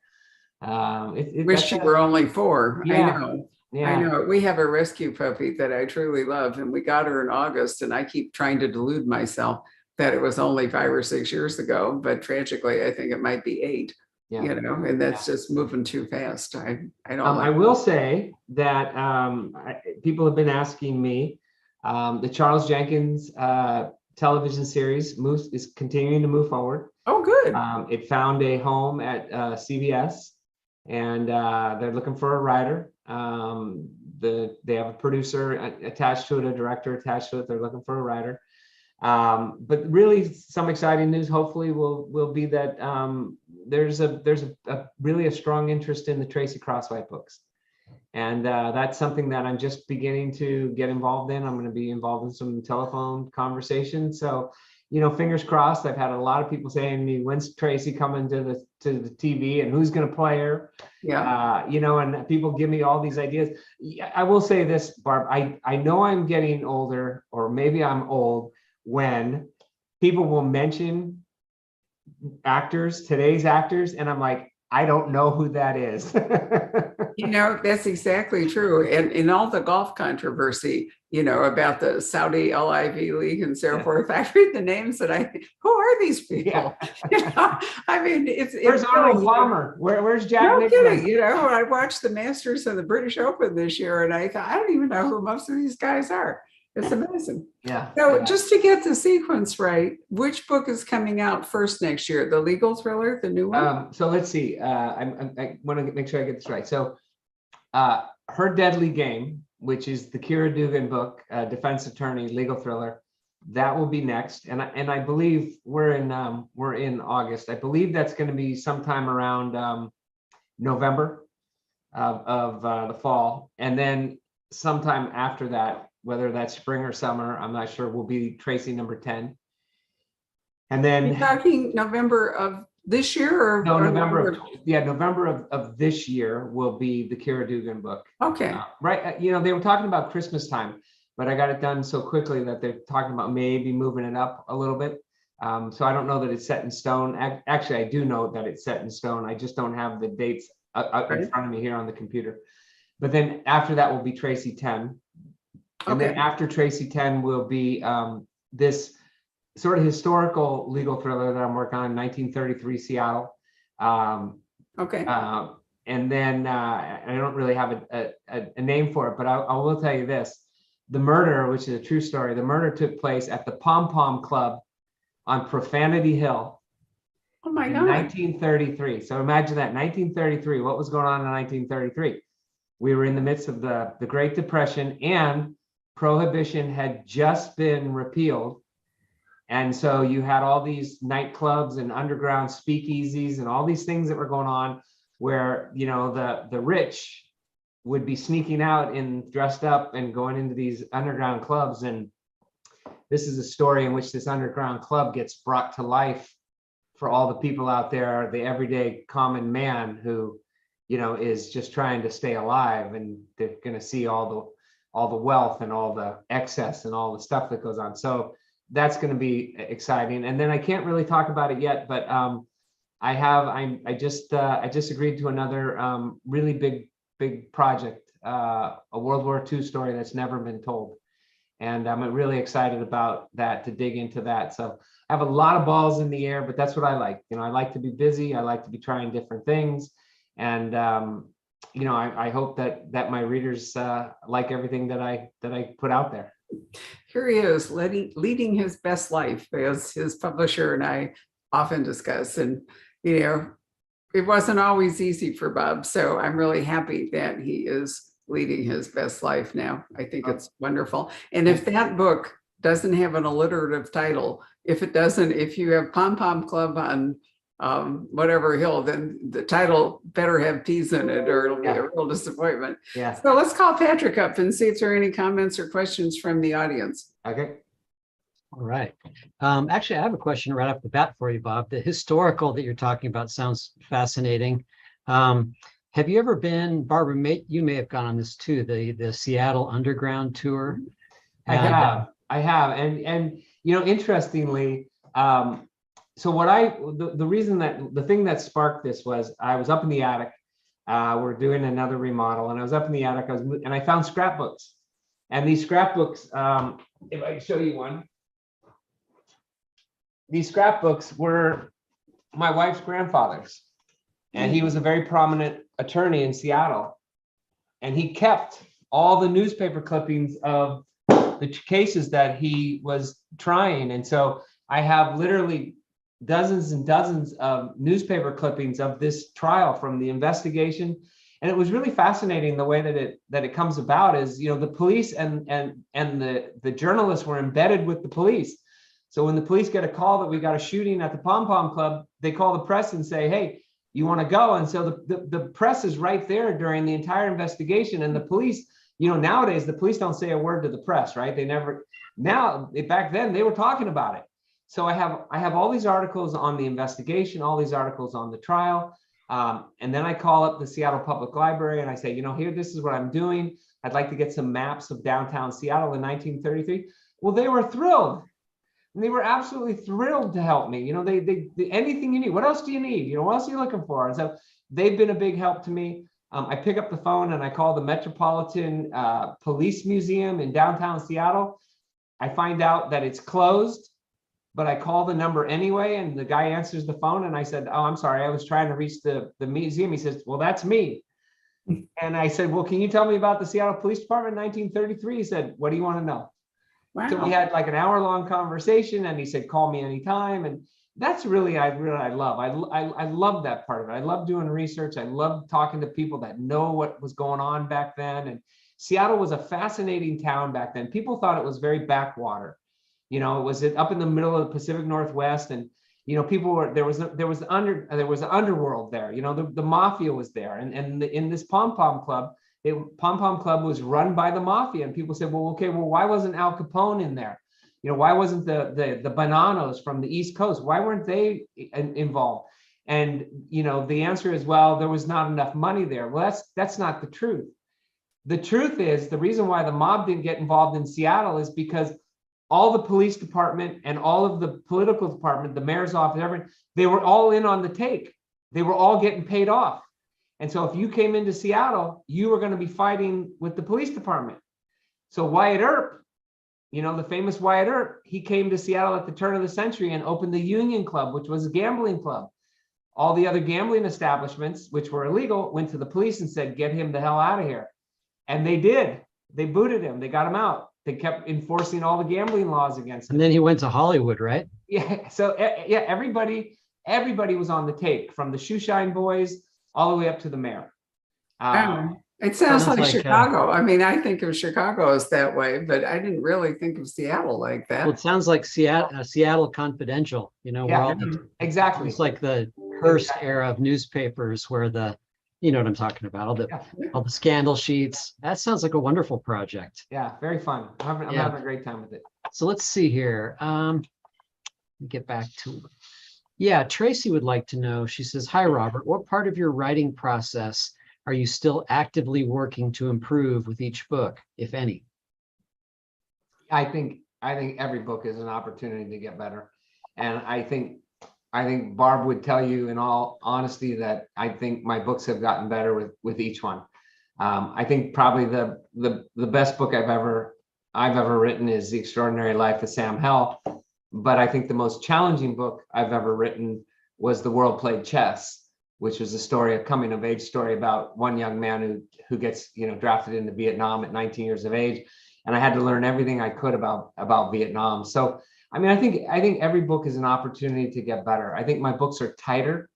Wish she were only 4. Yeah. I know. Yeah. I know. We have a rescue puppy that I truly love, and we got her in August, and I keep trying to delude myself that it was only 5 or 6 years ago, but tragically, I think it might be 8. Yeah. And that's just moving too fast. I don't. I will say that people have been asking me. The Charles Jenkins television series is continuing to move forward. Oh, good. It found a home at CBS, and they're looking for a writer. They have a producer attached to it, a director attached to it. They're looking for a writer. But really, some exciting news hopefully will be that there's really a strong interest in the Tracy Crosswhite books. And that's something that I'm just beginning to get involved in. I'm going to be involved in some telephone conversations. So, fingers crossed. I've had a lot of people saying to me, when's Tracy coming to the TV, and who's going to play her? Yeah. And people give me all these ideas. I will say this, Barb, I know I'm getting older, or maybe I'm old, when people will mention actors, today's actors, and I'm like, I don't know who that is. You know, that's exactly true. And in all the golf controversy, you know, about the Saudi LIV League and so Yeah. forth, I read the names and I think, who are these people? Yeah. You know, I mean, Where's it's Arnold really- Palmer? Where's Jack No Nicklaus? kidding, you know, I watched the Masters and the British Open this year and I thought, I don't even know who most of these guys are. It's amazing. Yeah. So yeah. just to get the sequence right, which book is coming out first next year? The legal thriller, the new one? So let's see. I want to make sure I get this right. So, Her Deadly Game, which is the Kira Dugan book, defense attorney, legal thriller, that will be next. And I believe we're in August. I believe that's going to be sometime around November of the fall, and then sometime after that, whether that's spring or summer, I'm not sure, will be Tracy number 10. And then You're talking November of this year or? no, or November of this year will be the Kira Dugan book. Okay, Right. You know, they were talking about Christmas time, but I got it done so quickly that they're talking about maybe moving it up a little bit. So I don't know that it's set in stone. Actually, I do know that it's set in stone. I just don't have the dates out in Right. front of me here on the computer. But then after that will be Tracy 10. And then okay, after Tracy 10 will be this sort of historical legal thriller that I'm working on, 1933 Seattle. okay. And then I don't really have a name for it, but I will tell you this. The murder, which is a true story, the murder took place at the Pom Pom Club on Profanity Hill Oh my in God. 1933. So imagine that, 1933. What was going on in 1933? We were in the midst of the Great Depression, and Prohibition had just been repealed. And so you had all these nightclubs and underground speakeasies and all these things that were going on where, you know, the rich would be sneaking out and dressed up and going into these underground clubs. And this is a story in which this underground club gets brought to life for all the people out there, the everyday common man who, you know, is just trying to stay alive, and they're going to see all the wealth and all the excess and all the stuff that goes on. So that's going to be exciting. And then I can't really talk about it yet, but I just agreed to another really big project, a World War II story that's never been told. And I'm really excited about that, to dig into that. So I have a lot of balls in the air, but that's what I like. You know, I like to be busy. I like to be trying different things. And, you know, I hope that my readers like everything that I put out there. Here he is leading his best life, as his publisher and I often discuss. And, you know, it wasn't always easy for Bob. So I'm really happy that he is leading his best life now. I think it's wonderful. And if that book doesn't have an alliterative title, if you have Pom Pom Club on whatever hill, then the title better have P's in it or it'll be a real disappointment. Yeah. So let's call Patrick up and see if there are any comments or questions from the audience. Okay. All right. Actually, I have a question right off the bat for you, Bob. The historical that you're talking about sounds fascinating. Have you ever been, Barbara, you may have gone on this too, the Seattle Underground tour? I have. And you know, interestingly, so the thing that sparked this was I was up in the attic. We're doing another remodel, and I was up in the attic. And I found scrapbooks, and these scrapbooks, if I show you one, these scrapbooks were my wife's grandfather's, and he was a very prominent attorney in Seattle, and he kept all the newspaper clippings of the cases that he was trying. And so I have literally dozens and dozens of newspaper clippings of this trial from the investigation. And it was really fascinating the way that it comes about is, you know, the police and the journalists were embedded with the police. So when the police get a call that we got a shooting at the Pom Pom Club, they call the press and say, hey, you want to go? And so the press is right there during the entire investigation. And the police, you know, nowadays the police don't say a word to the press, right? Back then they were talking about it. So I have all these articles on the investigation, all these articles on the trial. And then I call up the Seattle Public Library and I say, you know, here, this is what I'm doing. I'd like to get some maps of downtown Seattle in 1933. Well, they were thrilled. And they were absolutely thrilled to help me. You know, they anything you need. What else do you need? You know, what else are you looking for? And so they've been a big help to me. I pick up the phone and I call the Metropolitan Police Museum in downtown Seattle. I find out that it's closed, but I call the number anyway, and the guy answers the phone, and I said, "Oh, I'm sorry, I was trying to reach the museum." He says, "Well, that's me." And I said, "Well, can you tell me about the Seattle Police Department in 1933? He said, "What do you want to know?" Wow. So we had like an hour-long conversation, and he said, "Call me anytime." And that's really, I love. I love that part of it. I love doing research. I love talking to people that know what was going on back then. And Seattle was a fascinating town back then. People thought it was very backwater. You know, it was up in the middle of the Pacific Northwest, and you know, people were there was the underworld there. You know, the mafia was there, and in this Pom Pom Club. Pom Pom Club was run by the mafia, and people said, well, okay, well, why wasn't Al Capone in there? You know, why wasn't the Bonanos from the East Coast? Why weren't they involved? And you know, the answer is, well, there was not enough money there. Well, that's not the truth. The truth is, the reason why the mob didn't get involved in Seattle is because all the police department and all of the political department, the mayor's office, everything, they were all in on the take. They were all getting paid off. And so if you came into Seattle, you were going to be fighting with the police department. So Wyatt Earp, you know, the famous Wyatt Earp, he came to Seattle at the turn of the century and opened the Union Club, which was a gambling club. All the other gambling establishments, which were illegal, went to the police and said, get him the hell out of here. And they did. They booted him. They got him out. They kept enforcing all the gambling laws against him. And then he went to Hollywood, right? Yeah. So yeah, everybody was on the take, from the Shoeshine Boys all the way up to the mayor. It sounds like like, Chicago. I mean, I think of Chicago as that way, but I didn't really think of Seattle like that. Well, it sounds like Seattle Confidential, you know, where Yeah, all the, exactly. it's like the Hearst era of newspapers where you know what I'm talking about, all the scandal sheets. That sounds like a wonderful project. Yeah, very fun. I'm having a great time with it. So let's see here. Let me get back to, yeah, Tracy would like to know, she says, hi, Robert, what part of your writing process are you still actively working to improve with each book, if any? I think every book is an opportunity to get better. And I think Barb would tell you in all honesty that I think my books have gotten better with each one. I think probably the best book I've ever written is The Extraordinary Life of Sam Hell. But I think the most challenging book I've ever written was The World Played Chess, which was a coming of age story about one young man who gets, you know, drafted into Vietnam at 19 years of age. And I had to learn everything I could about Vietnam. So, I mean, I think every book is an opportunity to get better. I think my books are tighter.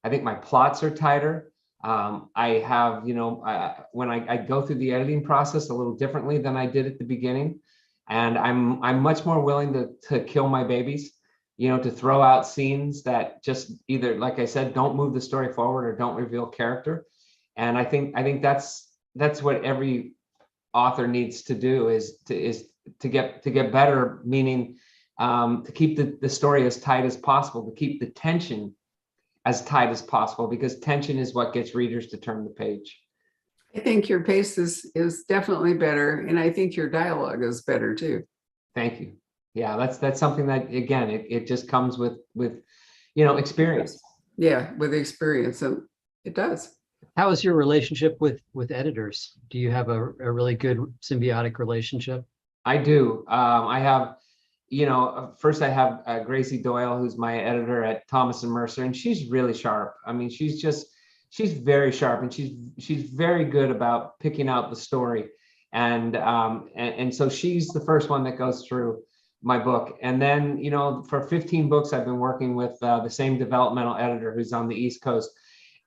I think my plots are tighter. I have, you know, when I go through the editing process a little differently than I did at the beginning. And I'm much more willing to kill my babies, you know, to throw out scenes that just either, like I said, don't move the story forward or don't reveal character. And I think that's what every author needs to do is to get better, meaning to keep the story as tight as possible, to keep the tension as tight as possible, because tension is what gets readers to turn the page. I think your pace is definitely better, and I think your dialogue is better too. Thank you. Yeah, that's something that, again, it just comes with you know, experience. Yeah, with experience, and it does. How is your relationship with editors? Do you have a really good symbiotic relationship? I do. I have, you know, first I have Gracie Doyle, who's my editor at Thomas and Mercer, and she's really sharp. I mean, she's very sharp, and she's very good about picking out the story. And so she's the first one that goes through my book. And then, you know, for 15 books, I've been working with the same developmental editor who's on the East Coast.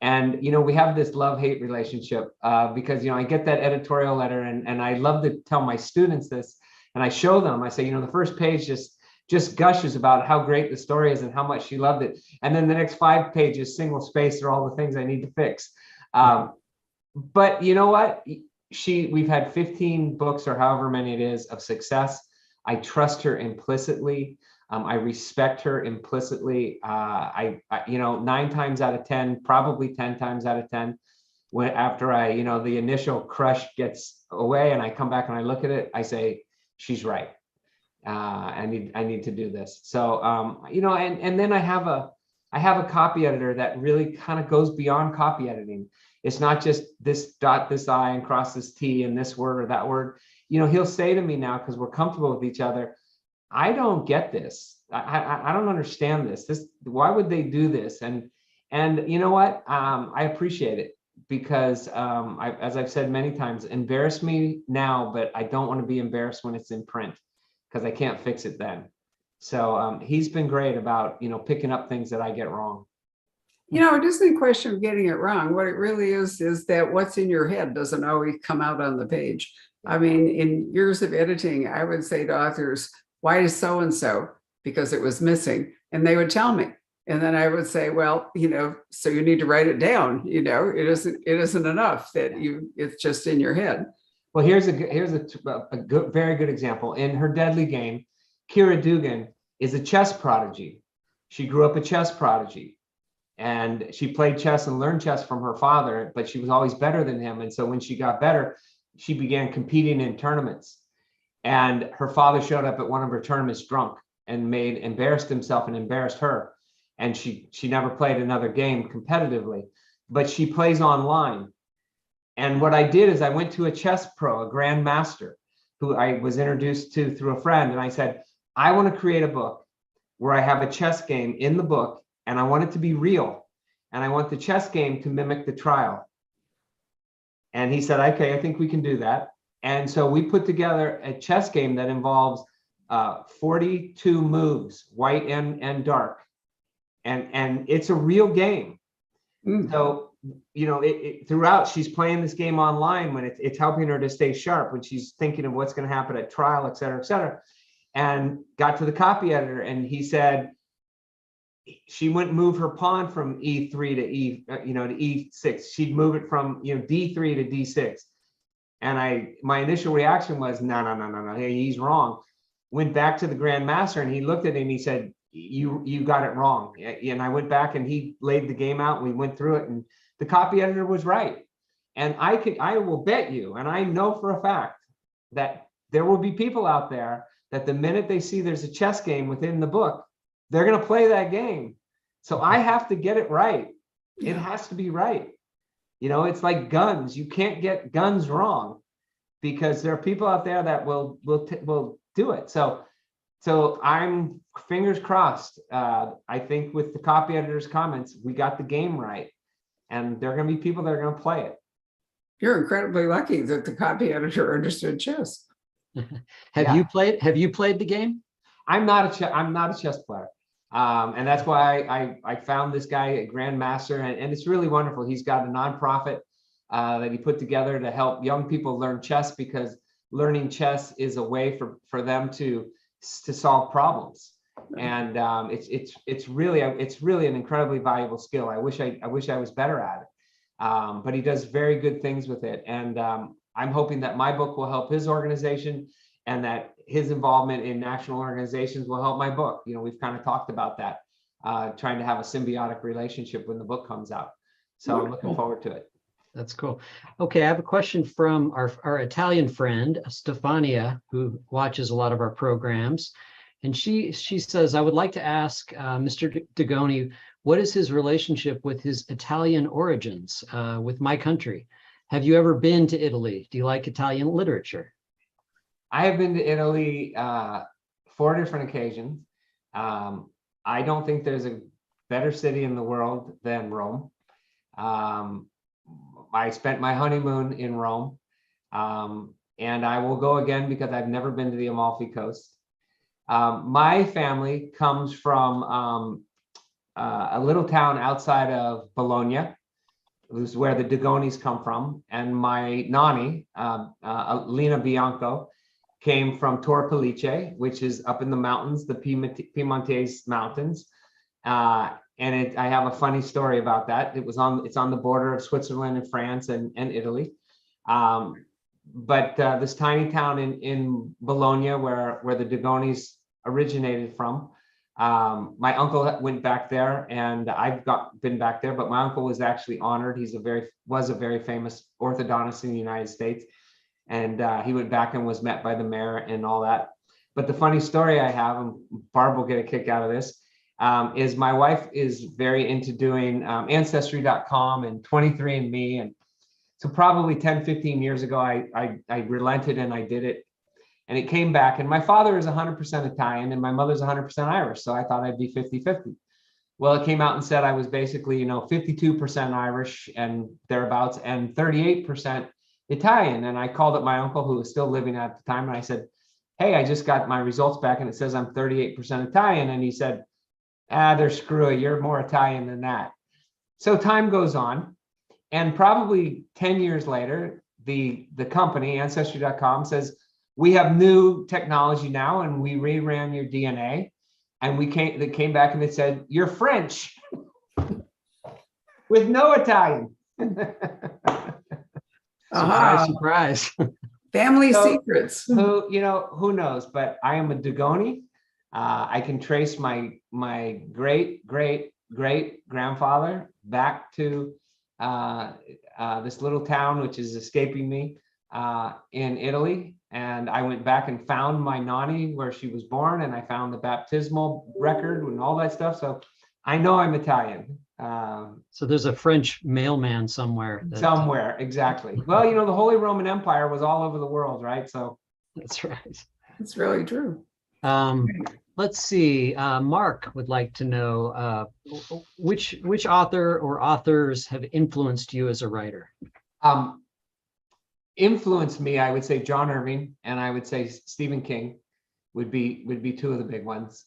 And, you know, we have this love-hate relationship because, you know, I get that editorial letter and I love to tell my students this, and I show them, I say, you know, the first page just gushes about how great the story is and how much she loved it. And then the next 5 pages, single space, are all the things I need to fix. But you know what? We've had 15 books or however many it is of success. I trust her implicitly. I respect her implicitly. You know, 9 times out of 10, probably 10 times out of 10, after you know, the initial crush gets away and I come back and I look at it, I say, she's right. I need to do this. So, you know, and then I have a copy editor that really kind of goes beyond copy editing. It's not just this dot this I and cross this T and this word or that word. You know, he'll say to me now, because we're comfortable with each other, I don't get this. I don't understand this. Why would they do this? And you know what? I appreciate it because as I've said many times, embarrass me now, but I don't want to be embarrassed when it's in print because I can't fix it then. So he's been great about, you know, picking up things that I get wrong. You know, it isn't a question of getting it wrong. What it really is that what's in your head doesn't always come out on the page. I mean, in years of editing, I would say to authors, why is so-and-so? Because it was missing. And they would tell me. And then I would say, well, you know, so you need to write it down. You know, it isn't enough that it's just in your head. Well, here's a good, very good example. In Her Deadly Game, Kira Dugan is a chess prodigy. She grew up a chess prodigy. And she played chess and learned chess from her father, but she was always better than him. And so when she got better, she began competing in tournaments. And her father showed up at one of her tournaments drunk and embarrassed himself and embarrassed her. And she never played another game competitively, but she plays online. And what I did is I went to a chess pro, a grandmaster, who I was introduced to through a friend. And I said, I want to create a book where I have a chess game in the book, and I want it to be real. And I want the chess game to mimic the trial. And he said, okay, I think we can do that. And so we put together a chess game that involves 42 moves, white and dark. And it's a real game. So, you know, throughout, she's playing this game online when it's helping her to stay sharp when she's thinking of what's going to happen at trial, et cetera, et cetera. And got to the copy editor, and he said, she wouldn't move her pawn from E3 to to E6. She'd move it from, you know, D3 to D6. And my initial reaction was, no, hey, he's wrong. Went back to the grandmaster, and he looked at it and he said, you got it wrong. And I went back and he laid the game out, and we went through it, and the copy editor was right. And I will bet you, and I know for a fact that there will be people out there that the minute they see there's a chess game within the book, they're going to play that game. So I have to get it right. It has to be right. You know, it's like guns. You can't get guns wrong because there are people out there that will do it. So I'm fingers crossed. I think with the copy editor's comments, we got the game right, and there are going to be people that are going to play it. You're incredibly lucky that the copy editor understood chess. Have you played the game? I'm not a chess player. And that's why I found this guy at Grandmaster, and it's really wonderful. He's got a nonprofit that he put together to help young people learn chess, because learning chess is a way for them to solve problems. And it's really an incredibly valuable skill. I wish I was better at it. But he does very good things with it. And I'm hoping that my book will help his organization, and that his involvement in national organizations will help my book. You know, we've kind of talked about that, trying to have a symbiotic relationship when the book comes out. So I'm looking forward to it. That's cool. Okay, I have a question from our Italian friend, Stefania, who watches a lot of our programs. And she says, I would like to ask Mr. Degoni, what is his relationship with his Italian origins, with my country? Have you ever been to Italy? Do you like Italian literature? I have been to Italy 4 different occasions. I don't think there's a better city in the world than Rome. I spent my honeymoon in Rome, and I will go again because I've never been to the Amalfi Coast. My family comes from a little town outside of Bologna. This is where the Degonis come from. And my nanny, Lina Bianco, came from Tor Felice, which is up in the mountains, the Piemontese mountains. I have a funny story about that. It's on the border of Switzerland and France and Italy. But this tiny town in Bologna, where the Degonis originated from, my uncle went back there, and I've been back there. But my uncle was actually honored. Was a very famous orthodontist in the United States, and he went back and was met by the mayor and all that. But the funny story I have, and Barb will get a kick out of this, is my wife is very into doing Ancestry.com and 23andMe. And so probably 10, 15 years ago, I relented and I did it. And it came back. And my father is 100% Italian and my mother's 100% Irish. So I thought I'd be 50-50. Well, it came out and said I was basically, 52% Irish and thereabouts and 38% Italian. And I called up my uncle who was still living at the time. And I said, hey, I just got my results back and it says I'm 38% Italian. And he said, there's screw it, you're more Italian than that. So time goes on. And probably 10 years later, the company, Ancestry.com, says, we have new technology now and we reran your DNA. And they came back and they said, you're French with no Italian. Surprise, surprise. Family So, secrets. Who knows? But I am a Dugoni. I can trace my great grandfather back to this little town, which is escaping me, in Italy. And I went back and found my nanny where she was born, and I found the baptismal record and all that stuff. So I know I'm Italian. So there's a French mailman somewhere. Somewhere, exactly. Well, the Holy Roman Empire was all over the world, right? So That's right. It's really true. Let's see. Mark would like to know which author or authors have influenced you as a writer? Influenced me, I would say John Irving and I would say Stephen King would be two of the big ones.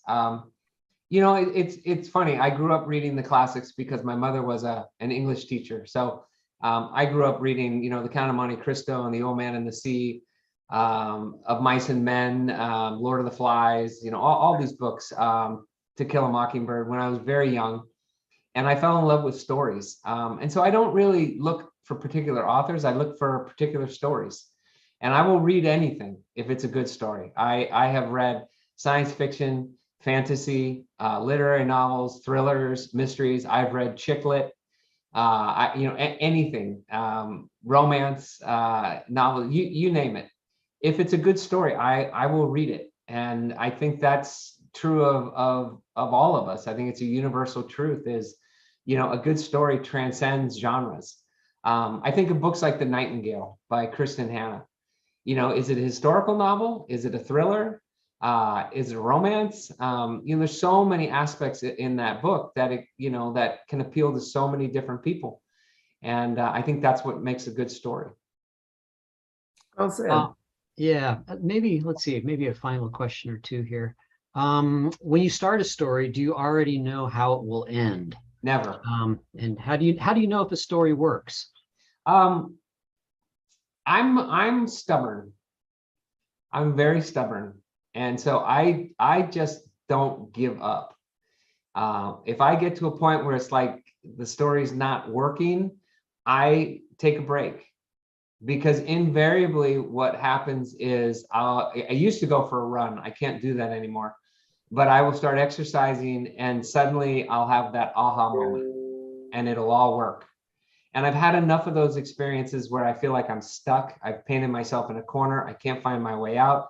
It's funny. I grew up reading the classics because my mother was an English teacher. So I grew up reading, The Count of Monte Cristo and The Old Man and the Sea, Of Mice and Men, Lord of the Flies, all these books, To Kill a Mockingbird when I was very young. And I fell in love with stories. And so I don't really look for particular authors. I look for particular stories. And I will read anything if it's a good story. I have read science fiction, fantasy, literary novels, thrillers, mysteries. I've read chick lit, anything, romance, novel, you name it. If it's a good story, I will read it. And I think that's true of all of us. I think it's a universal truth is, a good story transcends genres. I think of books like The Nightingale by Kristen Hanna. Is it a historical novel? Is it a thriller? Is it a romance? There's so many aspects in that book that that can appeal to so many different people. And I think that's what makes a good story. Well said. Yeah, let's see, maybe a final question or two here. When you start a story, do you already know how it will end? Never. And how do you know if a story works? I'm stubborn. I'm very stubborn. And so I just don't give up. If I get to a point where it's like the story's not working, I take a break. Because invariably what happens is I used to go for a run. I can't do that anymore. But I will start exercising and suddenly I'll have that aha moment and it'll all work. And I've had enough of those experiences where I feel like I'm stuck. I've painted myself in a corner. I can't find my way out.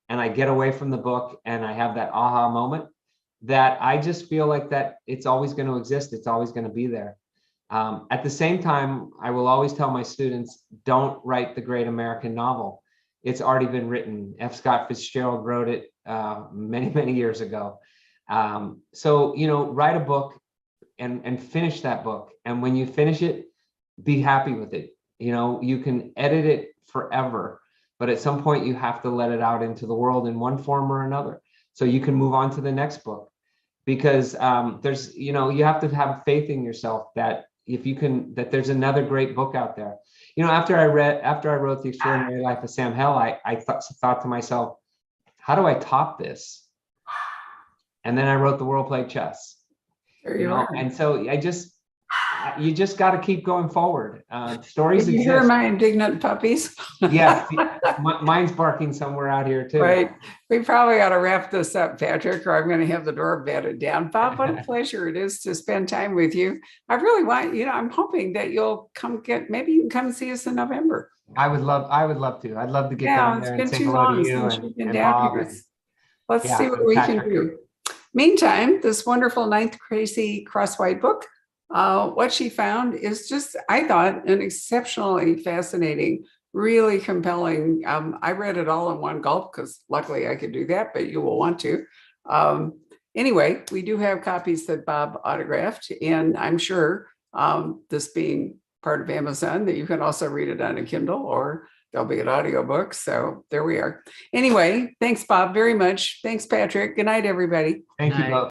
And I get away from the book and I have that aha moment that I just feel like that it's always going to exist. It's always going to be there. At the same time, I will always tell my students, don't write the great American novel. It's already been written. F. Scott Fitzgerald wrote it many, many years ago. So, write a book and finish that book. And when you finish it, be happy with it. You can edit it forever, but at some point you have to let it out into the world in one form or another. So you can move on to the next book because there's, you have to have faith in yourself that that there's another great book out there. After I wrote The Extraordinary Life of Sam Hell, I thought to myself, how do I top this? And then I wrote The World Played Chess. There you are. And so you just got to keep going forward. Stories Did you exist. hear my indignant puppies? Yes, mine's barking somewhere out here too. Right. We probably ought to wrap this up, Patrick, or I'm going to have the door batted down. Bob, what a pleasure it is to spend time with you. I really want, I'm hoping that you'll maybe you can come see us in November. I would love to. I'd love to get Yeah, down it's there been and say too hello to long you since you've been and down Bob. here. And let's Yeah, see what we can Patrick. do. Meantime, this wonderful Ninth Crazy Crosswhite book, what she found is just, I thought, an exceptionally fascinating, really compelling. I read it all in one gulp because luckily I could do that, but you will want to. Anyway, we do have copies that Bob autographed, and I'm sure this being part of Amazon, that you can also read it on a Kindle, or there'll be an audiobook. So there we are. Anyway, thanks, Bob, very much. Thanks, Patrick. Good night, everybody. Thank you Night. both.